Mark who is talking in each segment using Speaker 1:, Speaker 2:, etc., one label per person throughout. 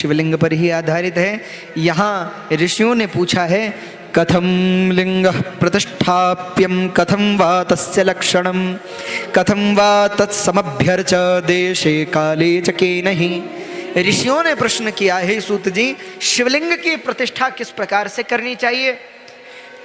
Speaker 1: शिवलिंग पर ही आधारित है। यहाँ ऋषियों ने पूछा है कथम लिंग प्रतिष्ठाप्यम कथम वा तस्य लक्षणम कथम वा तत्समभ्यर्च देशे काले च केनहि। ऋषियों ने प्रश्न किया है सूत जी, शिवलिंग की प्रतिष्ठा किस प्रकार से करनी चाहिए,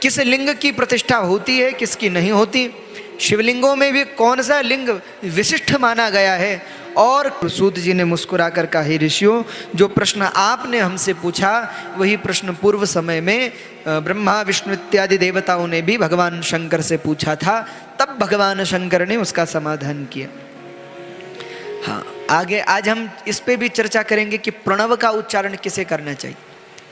Speaker 1: किस लिंग की प्रतिष्ठा होती है किसकी नहीं होती, शिवलिंगों में भी कौन सा लिंग विशिष्ट माना गया है। और सूत जी ने मुस्कुराकर कहा, हे ऋषियों, जो प्रश्न आपने हमसे पूछा वही प्रश्न पूर्व समय में ब्रह्मा विष्णु इत्यादि देवताओं ने भी भगवान शंकर से पूछा था, तब भगवान शंकर ने उसका समाधान किया। हाँ, आगे आज हम इस पे भी चर्चा करेंगे कि प्रणव का उच्चारण किसे करना चाहिए,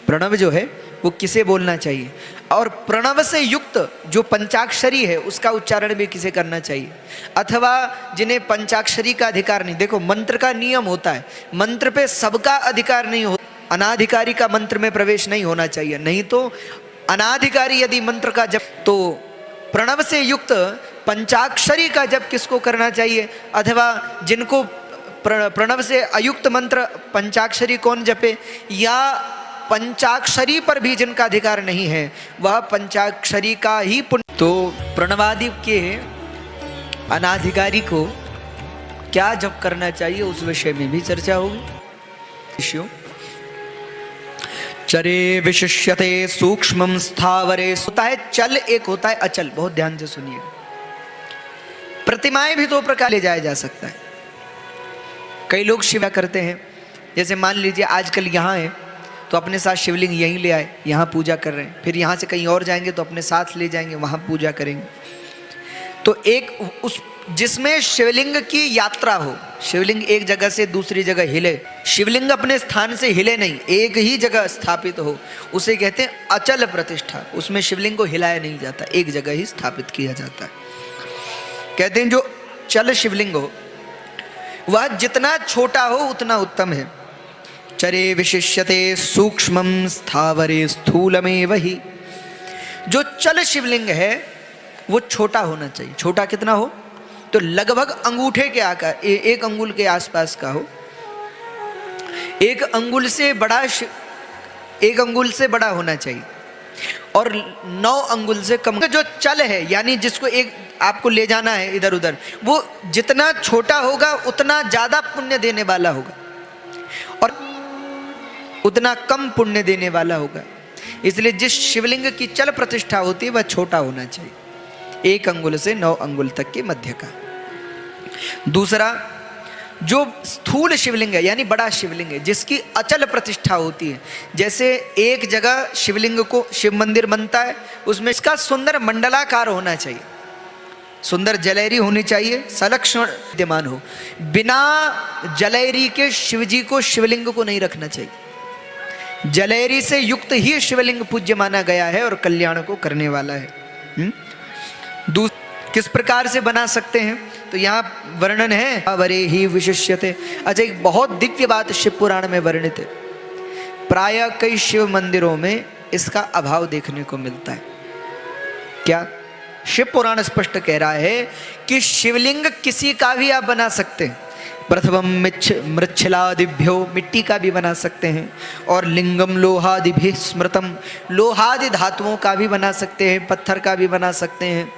Speaker 1: प्रणव जो है वो किसे बोलना चाहिए, और प्रणव से युक्त जो पंचाक्षरी है उसका उच्चारण भी किसे करना चाहिए, अथवा जिन्हें पंचाक्षरी का अधिकार नहीं। देखो मंत्र का नियम होता है, मंत्र पे सबका अधिकार नहीं हो, अनाधिकारी का मंत्र में प्रवेश नहीं होना चाहिए, नहीं तो अनाधिकारी यदि मंत्र का जप, तो प्रणव से युक्त पंचाक्षरी का जप किसको करना चाहिए, अथवा जिनको प्रणव से अयुक्त मंत्र पंचाक्षरी कौन जपे, या पंचाक्षरी पर भी जिनका अधिकार नहीं है वह पंचाक्षरी का ही पुण्य। तो प्रणवादि के अनाधिकारी को क्या जप करना चाहिए उस विषय में भी चर्चा होगी। चरे विशिष्यते सूक्ष्मं स्थावरे, होता है चल, एक होता है अचल। बहुत ध्यान से सुनिए, प्रतिमाएं भी दो प्रकार ले जाया जा सकता है। कई लोग शिवा करते हैं, जैसे मान लीजिए आजकल यहाँ है तो अपने साथ शिवलिंग यहीं ले आए, यहाँ पूजा कर रहे हैं, फिर यहाँ से कहीं और जाएंगे तो अपने साथ ले जाएंगे, वहाँ पूजा करेंगे। तो एक उस जिसमें शिवलिंग की यात्रा हो, शिवलिंग एक जगह से दूसरी जगह हिले, शिवलिंग अपने स्थान से हिले नहीं, एक ही जगह स्थापित हो, उसे कहते हैं अचल प्रतिष्ठा। उसमें शिवलिंग को हिलाया नहीं जाता, एक जगह ही स्थापित किया जाता है। कहते हैं जो चल शिवलिंग हो वह जितना छोटा हो उतना उत्तम है। चरे विशिष्यते सूक्ष्मं स्थावरे स्थूलमेव हि। जो चल शिवलिंग है वो छोटा होना चाहिए। छोटा कितना हो, तो लगभग अंगूठे के आकार, एक अंगुल के आसपास का हो, एक अंगुल से बड़ा होना चाहिए, और 9 अंगुल से कम। जो चल है यानी जिसको एक आपको ले जाना है इधर उधर, वो जितना छोटा होगा उतना ज्यादा पुण्य देने वाला होगा और उतना कम पुण्य देने वाला होगा। इसलिए जिस शिवलिंग की चल प्रतिष्ठा होती है वह छोटा होना चाहिए, 1 अंगुल से 9 अंगुल तक के मध्य का। दूसरा, जो स्थूल शिवलिंग है यानी बड़ा शिवलिंग है जिसकी अचल प्रतिष्ठा होती है, जैसे एक जगह शिवलिंग को शिव मंदिर बनता है, उसमें इसका सुंदर मंडलाकार होना चाहिए, सुंदर जलेरी होनी चाहिए, सलक्षण विद्यमान हो। बिना जलेरी के शिवजी को, शिवलिंग को नहीं रखना चाहिए। जलेरी से युक्त ही शिवलिंग पूज्य माना गया है और कल्याण को करने वाला है। किस प्रकार से बना सकते हैं, तो यहाँ वर्णन है वरे ही विशिष्यते। अच्छा, एक बहुत दिव्य बात शिव पुराण में वर्णित है। प्रायः कई शिव मंदिरों में इसका अभाव देखने को मिलता है। क्या? शिव पुराण स्पष्ट कह रहा है कि शिवलिंग किसी का भी आप बना सकते हैं। प्रथमम मृच्छलादिभ्यो, मिट्टी का भी बना सकते हैं, और लिंगम लोहादिभि स्मृतम, लोहादि धातुओं का भी बना सकते हैं, पत्थर का भी बना सकते हैं।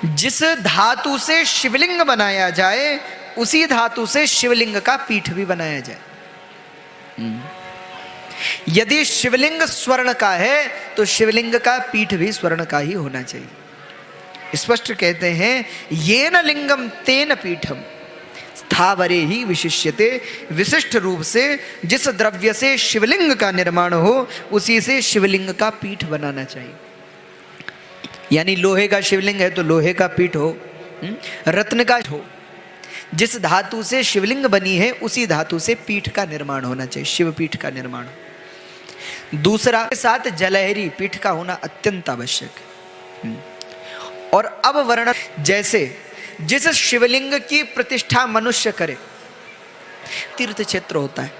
Speaker 1: जिस धातु से शिवलिंग बनाया जाए उसी धातु से शिवलिंग का पीठ भी बनाया जाए। यदि शिवलिंग स्वर्ण का है तो शिवलिंग का पीठ भी स्वर्ण का ही होना चाहिए। स्पष्ट कहते हैं येन लिंगम तेन पीठम स्थावरे ही विशिष्यते। विशिष्ट रूप से जिस द्रव्य से शिवलिंग का निर्माण हो उसी से शिवलिंग का पीठ बनाना चाहिए। यानी लोहे का शिवलिंग है तो लोहे का पीठ हो, रत्न का हो। जिस धातु से शिवलिंग बनी है उसी धातु से पीठ का निर्माण होना चाहिए, शिव पीठ का निर्माण। दूसरा, के साथ जलहरी पीठ का होना अत्यंत आवश्यक है। और अब वर्णन, जैसे जिस शिवलिंग की प्रतिष्ठा मनुष्य करे, तीर्थ क्षेत्र होता है,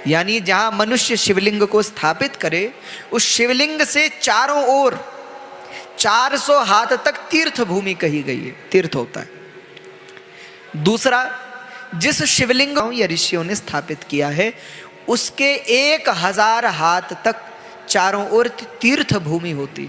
Speaker 1: यानी जहां मनुष्य शिवलिंग को स्थापित करे उस शिवलिंग से चारों ओर 400 हाथ तक तीर्थ भूमि कही गई है, तीर्थ होता है। दूसरा, जिस शिवलिंग या ऋषियों ने स्थापित किया है उसके 1000 हाथ तक चारों ओर तीर्थ भूमि होती।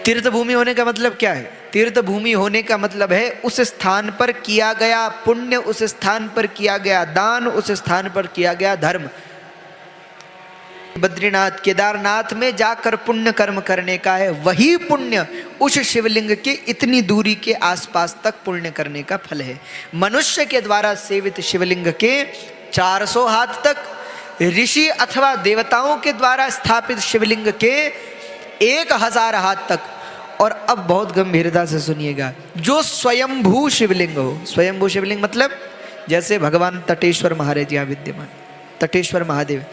Speaker 1: तीर्थ भूमि होने का मतलब क्या है? तीर्थ भूमि होने का मतलब है उस स्थान पर किया गया पुण्य, उस स्थान पर किया गया दान, उस स्थान पर किया गया धर्म। बद्रीनाथ केदारनाथ में जाकर पुण्य कर्म करने का है, वही पुण्य उस शिवलिंग के इतनी दूरी के आसपास तक पुण्य करने का फल है। मनुष्य के द्वारा सेवित शिवलिंग के 400 हाथ तक, ऋषि अथवा देवताओं के द्वारा स्थापित शिवलिंग के 1000 हाथ तक। और अब बहुत गंभीरता से सुनिएगा, जो स्वयंभू शिवलिंग हो, स्वयंभू शिवलिंग मतलब जैसे भगवान तटेश्वर महाराज यहाँ विद्यमान, तटेश्वर महादेव।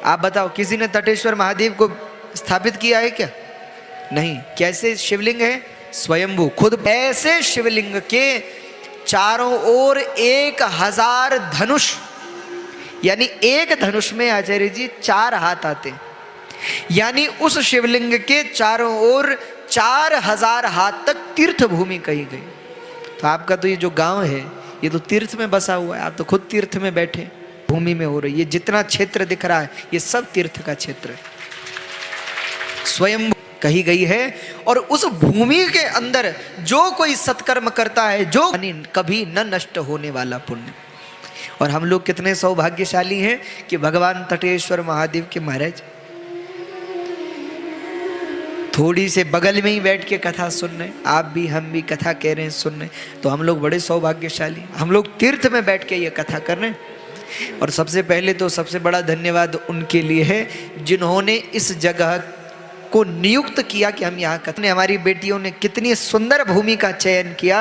Speaker 1: आप बताओ किसी ने तटेश्वर महादेव को स्थापित किया है क्या? नहीं। कैसे शिवलिंग है? स्वयंभू, खुद। ऐसे शिवलिंग के चारों ओर 1000 धनुष, यानी एक धनुष में आचार्य जी 4 हाथ आते हैं, यानी उस शिवलिंग के चारों ओर 4000 हाथ तक तीर्थ भूमि कही गई। तो आपका तो ये जो गांव है ये तो तीर्थ में बसा हुआ है, आप तो खुद तीर्थ में बैठे भूमि में हो रही। ये जितना क्षेत्र दिख रहा है ये सब तीर्थ का क्षेत्र है, स्वयं कही गई है। और उस भूमि के अंदर जो कोई सत्कर्म करता है, जो कभी न नष्ट होने वाला पुण्य। और हम लोग कितने सौभाग्यशाली हैं कि भगवान तटेश्वर महादेव के महाराज थोड़ी से बगल में ही बैठ के कथा सुन रहे, आप भी हम भी कथा कह रहे हैं, सुन रहे, तो हम लोग बड़े सौभाग्यशाली। हम लोग तीर्थ में बैठ के ये कथा कर रहे हैं। और सबसे पहले तो सबसे बड़ा धन्यवाद उनके लिए है जिन्होंने इस जगह को नियुक्त किया कि हम यहाँ कथा। हमारी बेटियों ने कितनी सुंदर भूमि का चयन किया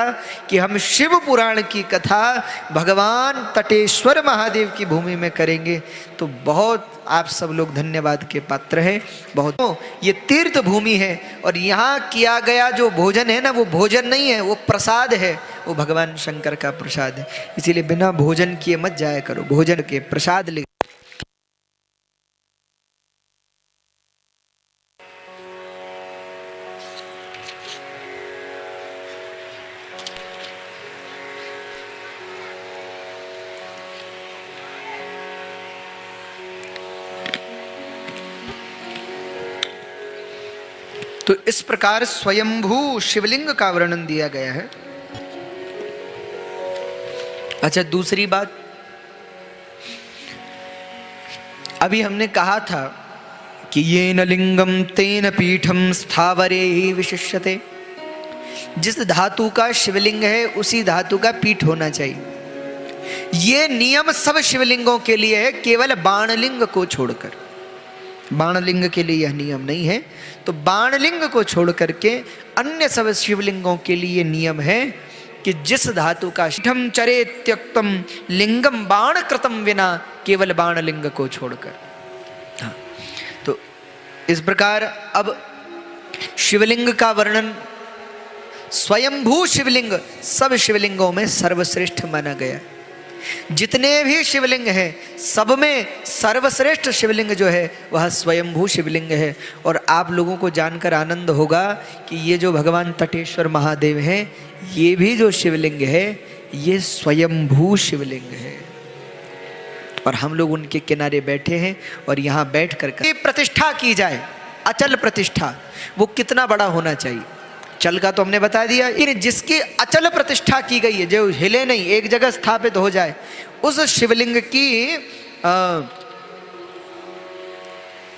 Speaker 1: कि हम शिव पुराण की कथा भगवान तटेश्वर महादेव की भूमि में करेंगे। तो बहुत आप सब लोग धन्यवाद के पात्र हैं। बहुत ये तीर्थ भूमि है और यहाँ किया गया जो भोजन है ना, वो भोजन नहीं है, वो प्रसाद है, वो भगवान शंकर का प्रसाद है। इसीलिए बिना भोजन किए मत जाया करो, भोजन के प्रसाद ले। तो इस प्रकार स्वयंभू शिवलिंग का वर्णन दिया गया है। अच्छा, दूसरी बात, अभी हमने कहा था कि ये न लिंगम तेन पीठम स्थावरे ही विशिष्यते। जिस धातु का शिवलिंग है उसी धातु का पीठ होना चाहिए। ये नियम सब शिवलिंगों के लिए है, केवल बाणलिंग को छोड़कर। बाणलिंग के लिए यह नियम नहीं है। तो बाणलिंग को छोड़ करके अन्य सब शिवलिंगों के लिए नियम है कि जिस धातु का पीठम चरे त्यक्तम लिंगम बाण कृतम विना, केवल बाणलिंग को छोड़कर। हाँ, तो इस प्रकार अब शिवलिंग का वर्णन, स्वयंभू शिवलिंग सब शिवलिंगों में सर्वश्रेष्ठ माना गया। जितने भी शिवलिंग हैं सब में सर्वश्रेष्ठ शिवलिंग जो है वह स्वयंभू शिवलिंग है। और आप लोगों को जानकर आनंद होगा कि ये जो भगवान तटेश्वर महादेव हैं, ये भी जो शिवलिंग है ये स्वयंभू शिवलिंग है। और हम लोग उनके किनारे बैठे हैं और यहाँ बैठ कर प्रतिष्ठा की जाए, अचल प्रतिष्ठा, वो कितना बड़ा होना चाहिए। चल का तो हमने बता दिया, इन जिसकी अचल प्रतिष्ठा की गई है, जो हिले नहीं, एक जगह स्थापित हो जाए, उस शिवलिंग की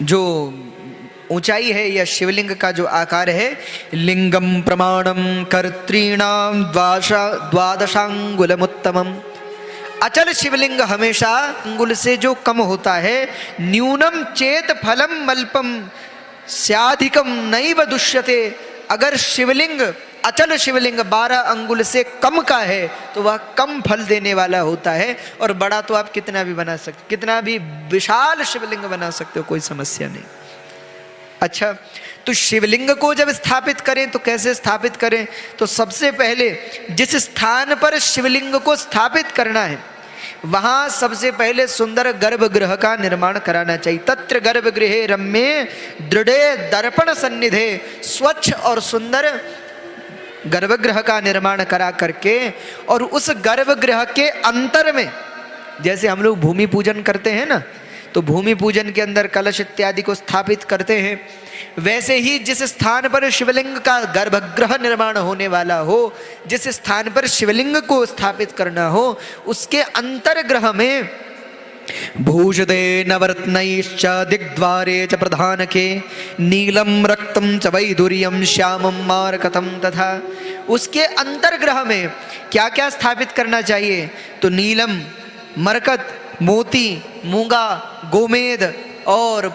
Speaker 1: जो ऊंचाई है या शिवलिंग का जो आकार है, लिंगम प्रमाणम कर्तॄणाम द्वादशांगुलमुत्तमम। अचल शिवलिंग हमेशा अंगुल से जो कम होता है, न्यूनम चेत फलम मल्पम स्याधिकम नैव दुष्यते। अगर शिवलिंग, अचल शिवलिंग 12 अंगुल से कम का है तो वह कम फल देने वाला होता है। और बड़ा तो आप कितना भी बना सकते, कितना भी विशाल शिवलिंग बना सकते हो, कोई समस्या नहीं। अच्छा, तो शिवलिंग को जब स्थापित करें तो कैसे स्थापित करें? तो सबसे पहले जिस स्थान पर शिवलिंग को स्थापित करना है वहां सबसे पहले सुंदर गर्भगृह का निर्माण कराना चाहिए। तत्र गर्भगृहे रम्ये दृढ़े दर्पण सन्निधे, स्वच्छ और सुंदर गर्भगृह का निर्माण करा करके, और उस गर्भगृह के अंतर में, जैसे हम लोग भूमि पूजन करते हैं ना, तो भूमि पूजन के अंदर कलश इत्यादि को स्थापित करते हैं, वैसे ही जिस स्थान पर शिवलिंग का गर्भगृह निर्माण होने वाला हो, जिस स्थान पर शिवलिंग को स्थापित करना हो, उसके अंतर्गृह में भूषदे नवरत्नैश्च दिग्द्वारे च प्रधानके नीलम रक्तम च वैदुर्यम श्यामम मारकतम तथा। उसके अंतर्गृह में क्या क्या स्थापित करना चाहिए? तो नीलम, मरकत, मोती, मूंगा, गोमेद और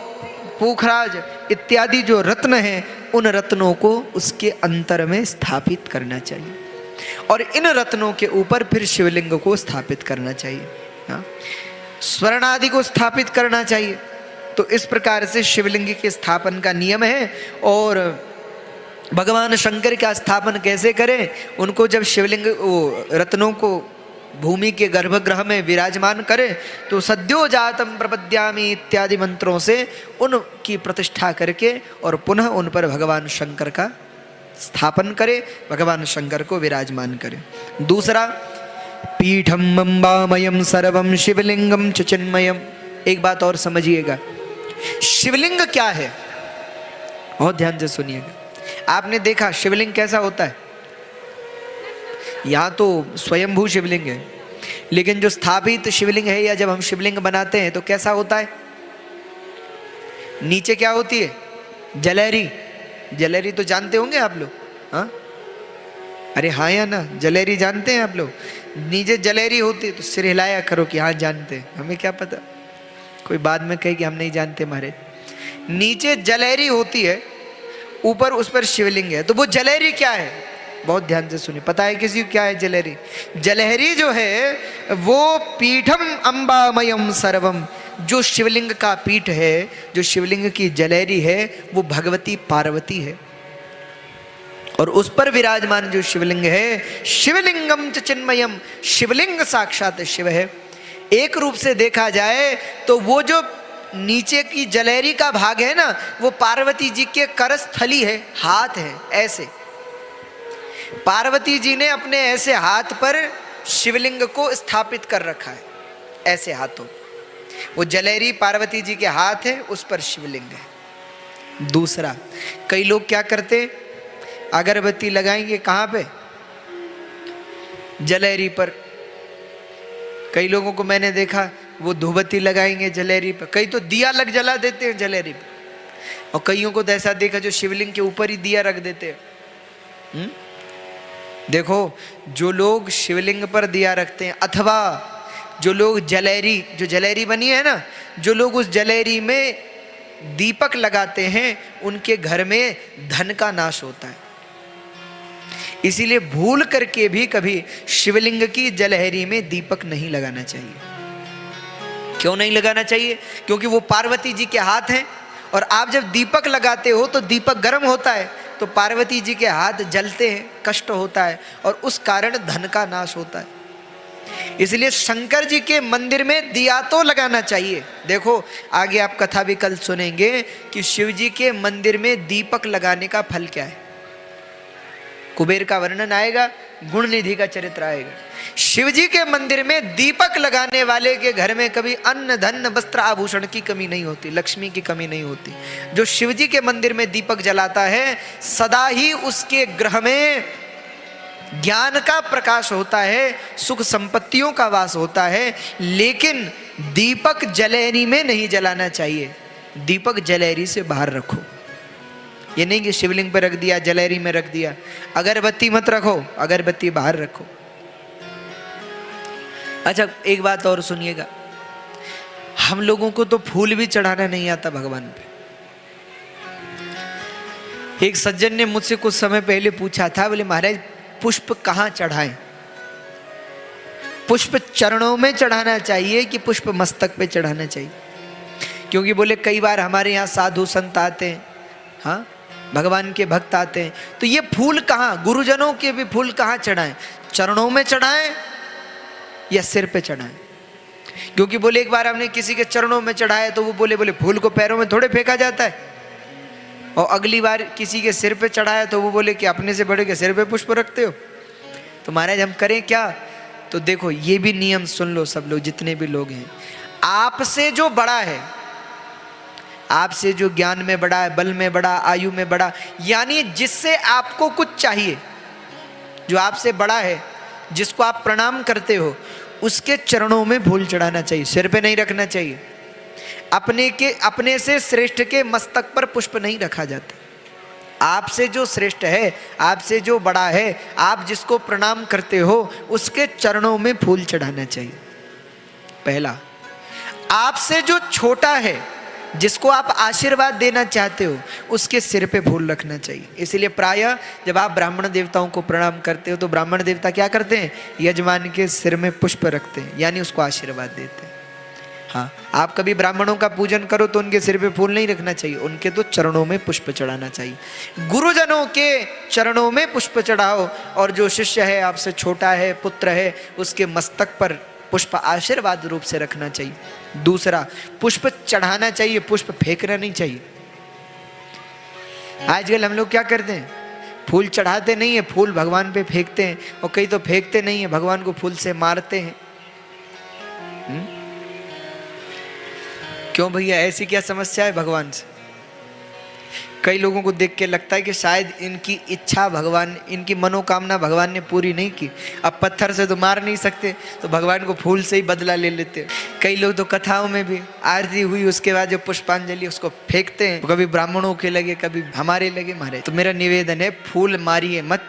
Speaker 1: पूखराज इत्यादि जो रत्न हैं, उन रत्नों को उसके अंतर में स्थापित करना चाहिए, और इन रत्नों के ऊपर फिर शिवलिंग को स्थापित करना चाहिए। हाँ, स्वर्ण आदि को स्थापित करना चाहिए। तो इस प्रकार से शिवलिंग के स्थापन का नियम है। और भगवान शंकर का स्थापन कैसे करें? उनको जब शिवलिंग रत्नों को भूमि के गर्भगृह में विराजमान करें तो सद्यो जातम प्रपद्यामि इत्यादि मंत्रों से उनकी प्रतिष्ठा करके और पुनः उन पर भगवान शंकर का स्थापन करें, भगवान शंकर को विराजमान करें। दूसरा, पीठम अम्बामयम सर्वम शिवलिंगम च चिन्मयम। एक बात और समझिएगा, शिवलिंग क्या है? बहुत ध्यान से सुनिएगा। आपने देखा शिवलिंग कैसा होता है? यहाँ तो स्वयंभू शिवलिंग है, लेकिन जो स्थापित शिवलिंग है या जब हम शिवलिंग बनाते हैं तो कैसा होता है? नीचे क्या होती है? जलेरी। जलेरी तो जानते होंगे आप लोग, हाँ? अरे हाँ या ना? जलेरी जानते हैं आप लोग? नीचे जलेरी होती है, तो सिर हिलाया करो कि हाँ जानते हैं। हमें क्या पता, कोई बाद में कहे कि हम नहीं जानते मारे। नीचे जलेरी होती है, ऊपर उस पर शिवलिंग है। तो वो जलेरी क्या है? बहुत ध्यान से सुनिए। पता है किसी को क्या है जलेरी? जलेरी जो है वो पीठम अंबामयम सर्वम, जो शिवलिंग का पीठ है, जो शिवलिंग की जलेरी है, वो भगवती पार्वती है। और उस पर विराजमान जो शिवलिंग है, शिवलिंगम च चिन्मयम, शिवलिंग साक्षात शिव है। एक रूप से देखा जाए तो वो जो नीचे की जलेरी का भाग है ना, वो पार्वती जी के करस्थली है, हाथ है ऐसे। पार्वती जी ने अपने ऐसे हाथ पर शिवलिंग को स्थापित कर रखा है, ऐसे हाथों। वो जलेरी पार्वती जी के हाथ है, उस पर शिवलिंग है। दूसरा, कई लोग क्या करते, अगरबत्ती लगाएंगे कहाँ पे? जलेरी पर। कई लोगों को मैंने देखा वो धूपबत्ती लगाएंगे जलेरी पर, कई तो दिया लग जला देते हैं जलेरी पर, और कईयों को तो ऐसा देखा जो शिवलिंग के ऊपर ही दिया रख देते हैं। देखो, जो लोग शिवलिंग पर दिया रखते हैं, अथवा जो लोग जलेरी, जो जलेरी बनी है ना, जो लोग उस जलेरी में दीपक लगाते हैं, उनके घर में धन का नाश होता है। इसीलिए भूल करके भी कभी शिवलिंग की जलहरी में दीपक नहीं लगाना चाहिए। क्यों नहीं लगाना चाहिए? क्योंकि वो पार्वती जी के हाथ हैं, और आप जब दीपक लगाते हो तो दीपक गर्म होता है, तो पार्वती जी के हाथ जलते हैं, कष्ट होता है, और उस कारण धन का नाश होता है। इसलिए शंकर जी के मंदिर में दिया तो लगाना चाहिए। देखो, आगे आप कथा भी कल सुनेंगे कि शिव जी के मंदिर में दीपक लगाने का फल क्या है। कुबेर का वर्णन आएगा, गुण निधि का चरित्र आएगा। शिव जी के मंदिर में दीपक लगाने वाले के घर में कभी अन्न धन वस्त्र आभूषण की कमी नहीं होती, लक्ष्मी की कमी नहीं होती। जो शिव जी के मंदिर में दीपक जलाता है, सदा ही उसके गृह में ज्ञान का प्रकाश होता है, सुख संपत्तियों का वास होता है। लेकिन दीपक जलेरी में नहीं जलाना चाहिए, दीपक जलेरी से बाहर रखो। ये नहीं कि शिवलिंग पर रख दिया, जलेरी में रख दिया। अगरबत्ती मत रखो, अगरबत्ती बाहर रखो। अच्छा, एक बात और सुनिएगा, हम लोगों को तो फूल भी चढ़ाना नहीं आता भगवान पे। एक सज्जन ने मुझसे कुछ समय पहले पूछा था, बोले महाराज पुष्प कहाँ चढ़ाएं? पुष्प चरणों में चढ़ाना चाहिए कि पुष्प मस्तक पे चढ़ाना चाहिए? क्योंकि बोले कई बार हमारे यहाँ साधु संत आते हैं, हाँ, भगवान के भक्त आते हैं, तो ये फूल कहाँ, गुरुजनों के भी फूल कहाँ चढ़ाएं? चरणों में चढ़ाएं या सिर पे चढ़ाएं? क्योंकि बोले एक बार हमने किसी के चरणों में चढ़ाया तो वो बोले फूल को पैरों में थोड़े फेंका जाता है, और अगली बार किसी के सिर पे चढ़ाया तो वो बोले कि अपने से बड़े के सिर पे पुष्प रखते हो। तो महाराज हम करें क्या? तो देखो ये भी नियम सुन लो सब लोग, जितने भी लोग हैं। आपसे जो बड़ा है, आपसे जो ज्ञान में बड़ा है, बल में बड़ा, आयु में बड़ा, यानी जिससे आपको कुछ चाहिए, जो आपसे बड़ा है, जिसको आप प्रणाम करते हो, उसके चरणों में फूल चढ़ाना चाहिए, सिर पे नहीं रखना चाहिए। अपने से श्रेष्ठ के मस्तक पर पुष्प नहीं रखा जाता। आपसे जो श्रेष्ठ है, आपसे जो बड़ा है, आप जिसको प्रणाम करते हो, उसके चरणों में फूल चढ़ाना चाहिए, पहला। आपसे जो छोटा है, जिसको आप आशीर्वाद देना चाहते हो, उसके सिर पे फूल रखना चाहिए। इसलिए प्रायः जब आप ब्राह्मण देवताओं को प्रणाम करते हो तो ब्राह्मण देवता क्या करते हैं? यजमान के सिर में पुष्प रखते हैं, यानी उसको आशीर्वाद देते हैं। हाँ, आप कभी ब्राह्मणों का पूजन करो तो उनके सिर पे फूल नहीं रखना चाहिए, उनके तो चरणों में पुष्प चढ़ाना चाहिए। गुरुजनों के चरणों में पुष्प चढ़ाओ, और जो शिष्य है, आपसे छोटा है, पुत्र है, उसके मस्तक पर पुष्प आशीर्वाद रूप से रखना चाहिए। दूसरा, पुष्प चढ़ाना चाहिए, पुष्प फेंकना नहीं चाहिए। आजकल हम लोग क्या करते हैं? फूल चढ़ाते नहीं है, फूल भगवान पे फेंकते हैं, और कई तो फेंकते नहीं है, भगवान को फूल से मारते हैं। क्यों भैया, ऐसी क्या समस्या है भगवान से? कई लोगों को देख के लगता है कि शायद इनकी इच्छा भगवान, इनकी मनोकामना भगवान ने पूरी नहीं की। अब पत्थर से तो मार नहीं सकते, तो भगवान को फूल से ही बदला ले लेते। कई लोग तो कथाओं में भी आरती हुई उसके बाद जो पुष्पांजलि उसको फेंकते हैं, कभी ब्राह्मणों के लगे, कभी हमारे लगे मारे। तो मेरा निवेदन है, फूल मारिए मत,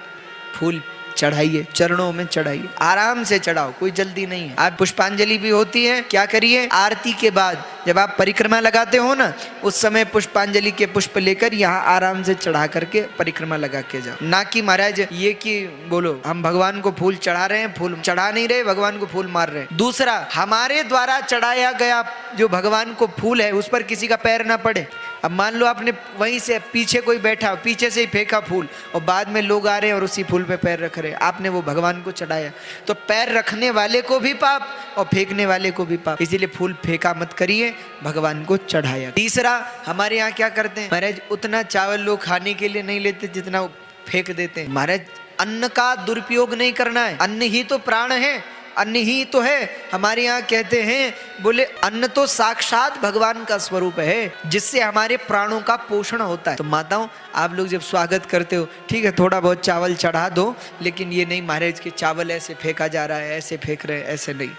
Speaker 1: फूल चढ़ाइए, चरणों में चढ़ाइए, आराम से चढ़ाओ, कोई जल्दी नहीं है। आज पुष्पांजलि भी होती है, क्या करिए? आरती के बाद जब आप परिक्रमा लगाते हो ना, उस समय पुष्पांजलि के पुष्प लेकर यहाँ आराम से चढ़ा करके परिक्रमा लगा के जाओ। ना कि महाराज ये कि बोलो हम भगवान को फूल चढ़ा रहे हैं, फूल चढ़ा नहीं रहे, भगवान को फूल मार रहे हैं। दूसरा, हमारे द्वारा चढ़ाया गया जो भगवान को फूल है, उस पर किसी का पैर ना पड़े। अब मान लो आपने वहीं से पीछे कोई बैठा, पीछे से ही फेंका फूल, और बाद में लोग आ रहे हैं और उसी फूल पे पैर रख रहे हैं, आपने वो भगवान को चढ़ाया, तो पैर रखने वाले को भी पाप और फेंकने वाले को भी पाप। इसीलिए फूल फेंका मत करिए, भगवान को चढ़ाया। तीसरा, हमारे यहाँ क्या करते हैं महाराज, उतना चावल लोग खाने के लिए नहीं लेते जितना फेंक देते हैं। महाराज अन्न का दुरुपयोग नहीं करना है, अन्न ही तो प्राण है, अन्न ही तो है। हमारे यहाँ कहते हैं, बोले अन्न तो साक्षात भगवान का स्वरूप है, जिससे हमारे प्राणों का पोषण होता है। तो माताओं, आप लोग जब स्वागत करते हो, ठीक है, थोड़ा बहुत चावल चढ़ा दो, लेकिन ये नहीं महाराज कि चावल ऐसे फेंका जा रहा है, ऐसे फेंक रहे हैं, ऐसे नहीं।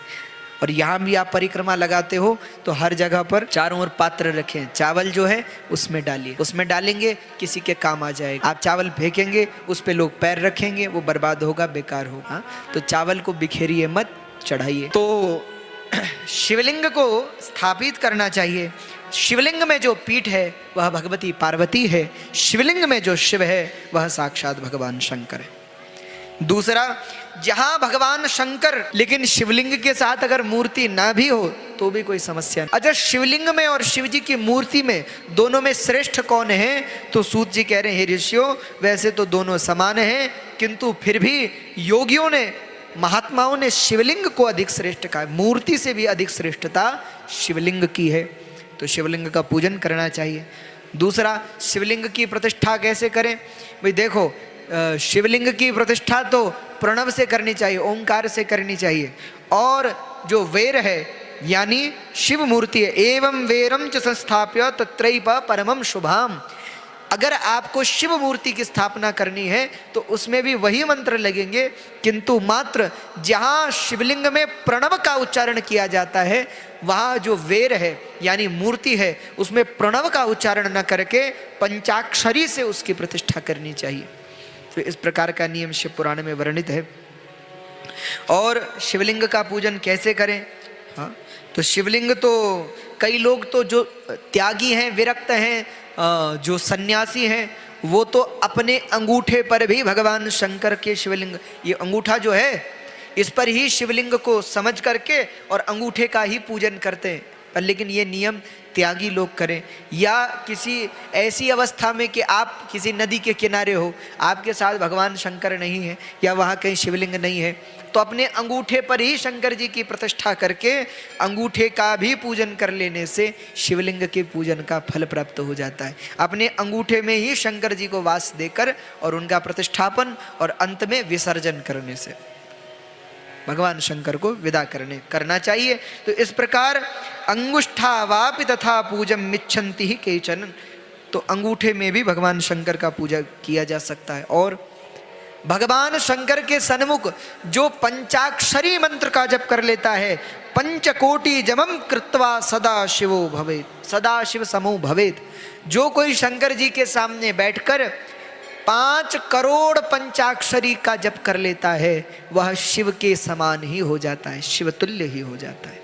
Speaker 1: और यहाँ भी आप परिक्रमा लगाते हो तो हर जगह पर चारों ओर पात्र रखें, चावल जो है उसमें डालिए, उसमें डालेंगे किसी के काम आ जाएगा। आप चावल फेंकेंगे, उस पे लोग पैर रखेंगे, वो बर्बाद होगा, बेकार होगा। तो चावल को बिखेरिए मत, चढ़ाइए। तो शिवलिंग को स्थापित करना चाहिए। शिवलिंग में जो पीठ है वह भगवती पार्वती है, शिवलिंग में जो शिव है वह साक्षात भगवान शंकर है। दूसरा, जहां भगवान शंकर, लेकिन शिवलिंग के साथ अगर मूर्ति ना भी हो तो भी कोई समस्या नहीं। अच्छा, शिवलिंग में और शिव जी की मूर्ति में, दोनों में श्रेष्ठ कौन है? तो सूत जी कह रहे हैं, हे ऋषियों, वैसे तो दोनों समान हैं, किंतु फिर भी योगियों ने, महात्माओं ने शिवलिंग को अधिक श्रेष्ठ कहा है। मूर्ति से भी अधिक श्रेष्ठता शिवलिंग की है, तो शिवलिंग का पूजन करना चाहिए। दूसरा, शिवलिंग की प्रतिष्ठा कैसे करें? भाई देखो, शिवलिंग की प्रतिष्ठा तो प्रणव से करनी चाहिए, ओंकार से करनी चाहिए। और जो वेर है, यानी शिव मूर्ति है, एवं वेरम च संस्थाप्य तत्रैव परमम शुभाम। अगर आपको शिव मूर्ति की स्थापना करनी है तो उसमें भी वही मंत्र लगेंगे, किंतु मात्र जहाँ शिवलिंग में प्रणव का उच्चारण किया जाता है, वहाँ जो वेर है यानी मूर्ति है, उसमें प्रणव का उच्चारण न करके पंचाक्षरी से उसकी प्रतिष्ठा करनी चाहिए। तो इस प्रकार का नियम शिव पुराण में वर्णित है। और शिवलिंग का पूजन कैसे करें? हाँ, तो शिवलिंग तो कई लोग तो जो त्यागी हैं, विरक्त हैं, जो सन्यासी हैं, वो तो अपने अंगूठे पर भी भगवान शंकर के शिवलिंग, ये अंगूठा जो है इस पर ही शिवलिंग को समझ करके और अंगूठे का ही पूजन करते हैं। पर लेकिन ये नियम त्यागी लोग करें, या किसी ऐसी अवस्था में कि आप किसी नदी के किनारे हो, आपके साथ भगवान शंकर नहीं है या वहाँ कहीं शिवलिंग नहीं है, तो अपने अंगूठे पर ही शंकर जी की प्रतिष्ठा करके अंगूठे का भी पूजन कर लेने से शिवलिंग के पूजन का फल प्राप्त हो जाता है। अपने अंगूठे में ही शंकर जी को वास देकर और उनका प्रतिष्ठापन और अंत में विसर्जन करने से भगवान शंकर को विदा करना चाहिए। तो इस प्रकार अंगुष्ठावापि तथा पूजम मिच्छन्ति ही केचन, तो अंगूठे में भी भगवान शंकर का पूजा किया जा सकता है। और भगवान शंकर के सन्मुख जो पंचाक्षरी मंत्र का जप कर लेता है, पंचकोटि जमम कृत्वा सदा शिवो भवेत, सदा शिव समो भवेत, जो कोई शंकर जी के सामने बैठकर 5 करोड़ पंचाक्षरी का जप कर लेता है, वह शिव के समान ही हो जाता है, शिव तुल्य ही हो जाता है।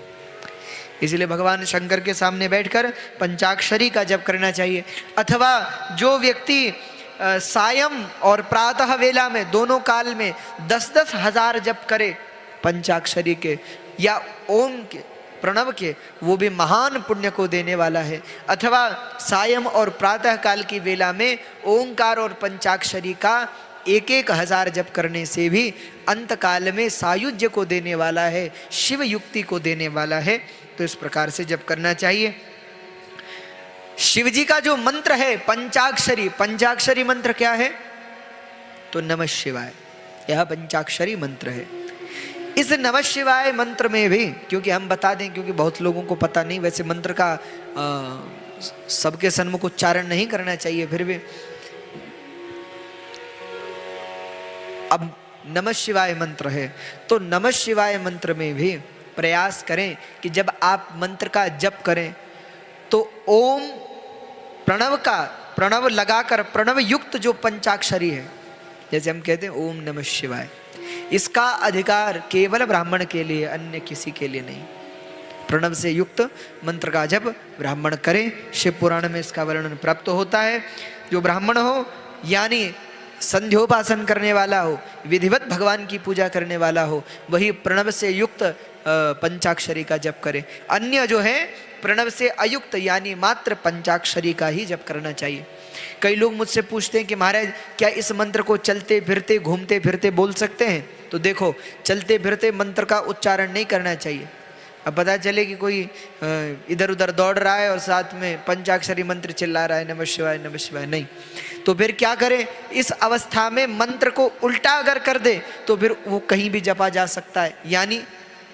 Speaker 1: इसलिए भगवान शंकर के सामने बैठकर पंचाक्षरी का जप करना चाहिए। अथवा जो व्यक्ति सायं और प्रातः वेला में दोनों काल में 10-10 हजार जप करे पंचाक्षरी के या ओम के, प्रणव के, वो भी महान पुण्य को देने वाला है। अथवा सायं और प्रातः काल की वेला में ओंकार और पंचाक्षरी का 1-1 हजार जप करने से भी अंत काल में सायुज्य को देने वाला है, शिव युक्ति को देने वाला है। तो इस प्रकार से जप करना चाहिए। शिव जी का जो मंत्र है पंचाक्षरी, पंचाक्षरी मंत्र क्या है? तो नमः शिवाय, यह पंचाक्षरी मंत्र है। इस नमः शिवाय मंत्र में भी, क्योंकि हम बता दें, क्योंकि बहुत लोगों को पता नहीं, वैसे मंत्र का सबके सन्मुख उच्चारण नहीं करना चाहिए, फिर भी अब नमः शिवाय मंत्र है, तो नमः शिवाय मंत्र में भी प्रयास करें कि जब आप मंत्र का जप करें तो ओम प्रणव का, प्रणव लगाकर प्रणव युक्त जो पंचाक्षरी है, जैसे हम कहते हैं ओम नमः शिवाय, इसका अधिकार केवल ब्राह्मण के लिए, अन्य किसी के लिए नहीं। प्रणव से युक्त मंत्र का जप ब्राह्मण करें। शिव पुराण में इसका वर्णन प्राप्त होता है। जो ब्राह्मण हो यानी संध्योपासन करने वाला हो, विधिवत भगवान की पूजा करने वाला हो, वही प्रणव से युक्त पंचाक्षरी का जप करे। अन्य जो है प्रणव से अयुक्त यानी मात्र पंचाक्षरी का ही जप करना चाहिए। कई लोग मुझसे पूछते हैं कि महाराज क्या इस मंत्र को चलते फिरते घूमते फिरते बोल सकते हैं? तो देखो, चलते फिरते मंत्र का उच्चारण नहीं करना चाहिए। अब पता चले कि कोई इधर उधर दौड़ रहा है और साथ में पंचाक्षरी मंत्र चिल्ला रहा है नमः शिवाय, नहीं। तो फिर क्या करे? इस अवस्था में मंत्र को उल्टा अगर कर दे तो फिर वो कहीं भी जपा जा सकता है। यानी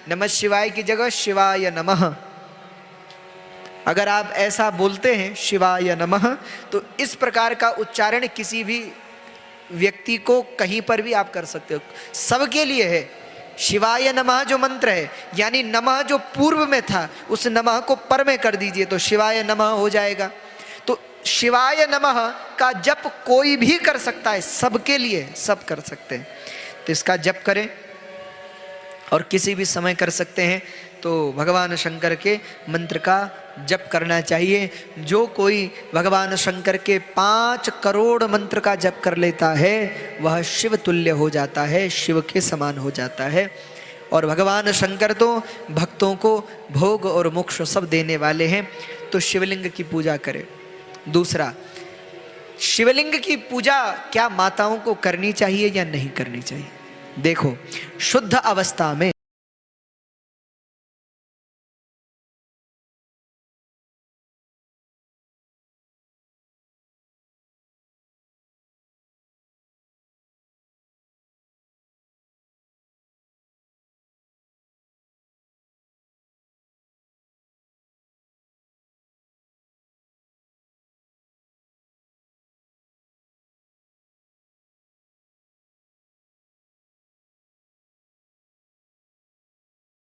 Speaker 1: नमः शिवाय की जगह शिवाय नमः, अगर आप ऐसा बोलते हैं शिवाय नमः, तो इस प्रकार का उच्चारण किसी भी व्यक्ति को कहीं पर भी आप कर सकते हो, सबके लिए है। शिवाय नमः जो मंत्र है, यानी नमः जो पूर्व में था उस नमः को पर में कर दीजिए तो शिवाय नमः हो जाएगा। तो शिवाय नमः का जप कोई भी कर सकता है, सबके लिए, सब कर सकते हैं। तो इसका जप करें और किसी भी समय कर सकते हैं। तो भगवान शंकर के मंत्र का जप करना चाहिए। जो कोई भगवान शंकर के 5 करोड़ मंत्र का जप कर लेता है वह शिव तुल्य हो जाता है, शिव के समान हो जाता है। और भगवान शंकर तो भक्तों को भोग और मोक्ष सब देने वाले हैं। तो शिवलिंग की पूजा करें। दूसरा, शिवलिंग की पूजा क्या माताओं को करनी चाहिए या नहीं करनी चाहिए? देखो, शुद्ध अवस्था में